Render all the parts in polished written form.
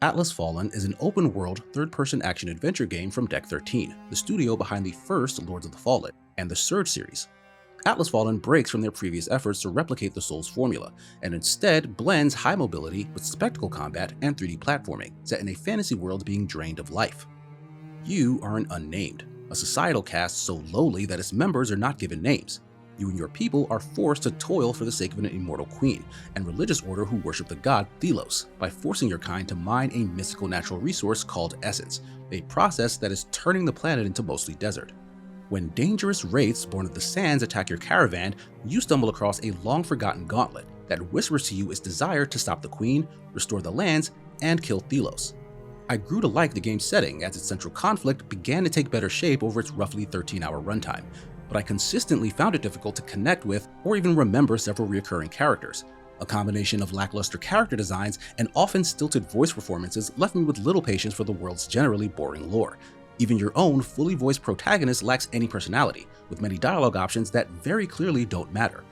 Atlas Fallen is an open-world, third-person action-adventure game from Deck 13, the studio behind the first Lords of the Fallen and the Surge series. Atlas Fallen breaks from their previous efforts to replicate the Souls formula, and instead blends high mobility with spectacle combat and 3D platforming, set in a fantasy world being drained of life. You are an Unnamed, a societal caste so lowly that its members are not given names. You and your people are forced to toil for the sake of an immortal queen and religious order who worship the god Thelos by forcing your kind to mine a mystical natural resource called Essence, a process that is turning the planet into mostly desert. When dangerous wraiths born of the sands attack your caravan, you stumble across a long-forgotten gauntlet that whispers to you its desire to stop the queen, restore the lands, and kill Thelos. I grew to like the game's setting as its central conflict began to take better shape over its roughly 13-hour runtime, but I consistently found it difficult to connect with or even remember several recurring characters. A combination of lackluster character designs and often stilted voice performances left me with little patience for the world's generally boring lore. Even your own fully voiced protagonist lacks any personality, with many dialogue options that very clearly don't matter.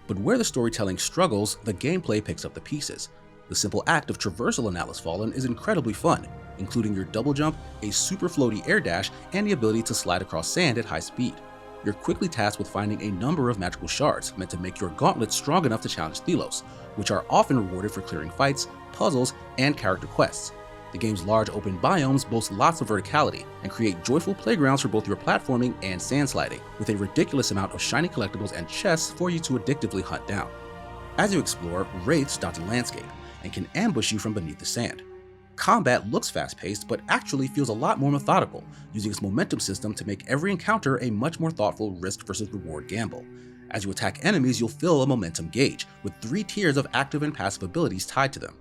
But where the storytelling struggles, the gameplay picks up the pieces. The simple act of traversal in Atlas Fallen is incredibly fun, including your double jump, a super floaty air dash, and the ability to slide across sand at high speed. You're quickly tasked with finding a number of magical shards meant to make your gauntlet strong enough to challenge Thelos, which are often rewarded for clearing fights, puzzles, and character quests. The game's large open biomes boast lots of verticality and create joyful playgrounds for both your platforming and sand sliding, with a ridiculous amount of shiny collectibles and chests for you to addictively hunt down. As you explore, wraiths dot the landscape and can ambush you from beneath the sand. Combat looks fast-paced, but actually feels a lot more methodical, using its momentum system to make every encounter a much more thoughtful risk versus reward gamble. As you attack enemies, you'll fill a momentum gauge, with 3 tiers of active and passive abilities tied to them.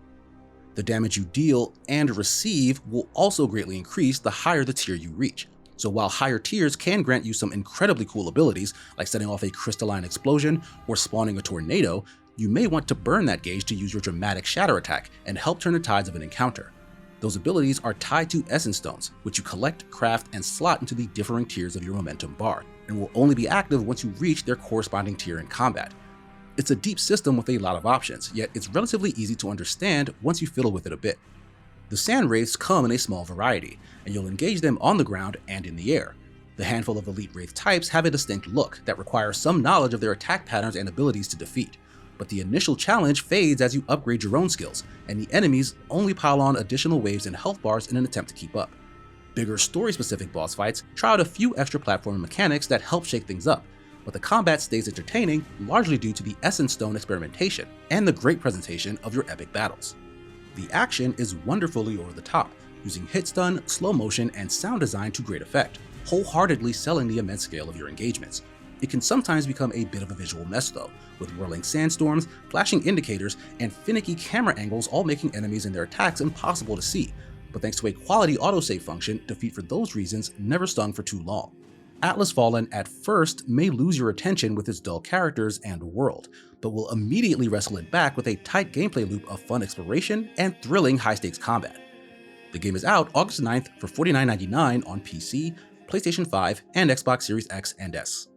The damage you deal and receive will also greatly increase the higher the tier you reach. So while higher tiers can grant you some incredibly cool abilities, like setting off a crystalline explosion or spawning a tornado, you may want to burn that gauge to use your dramatic shatter attack and help turn the tides of an encounter. Those abilities are tied to Essence Stones, which you collect, craft, and slot into the differing tiers of your momentum bar, and will only be active once you reach their corresponding tier in combat. It's a deep system with a lot of options, yet it's relatively easy to understand once you fiddle with it a bit. The sand wraiths come in a small variety, and you'll engage them on the ground and in the air. The handful of elite wraith types have a distinct look that requires some knowledge of their attack patterns and abilities to defeat. But the initial challenge fades as you upgrade your own skills, and the enemies only pile on additional waves and health bars in an attempt to keep up. Bigger story-specific boss fights try out a few extra platforming mechanics that help shake things up, but the combat stays entertaining largely due to the Essence Stone experimentation and the great presentation of your epic battles. The action is wonderfully over the top, using hit stun, slow motion, and sound design to great effect, wholeheartedly selling the immense scale of your engagements. It can sometimes become a bit of a visual mess though, with whirling sandstorms, flashing indicators, and finicky camera angles all making enemies and their attacks impossible to see, but thanks to a quality autosave function, defeat for those reasons never stung for too long. Atlas Fallen at first may lose your attention with its dull characters and world, but will immediately wrestle it back with a tight gameplay loop of fun exploration and thrilling high-stakes combat. The game is out August 9th for $49.99 on PC, PlayStation 5, and Xbox Series X and S.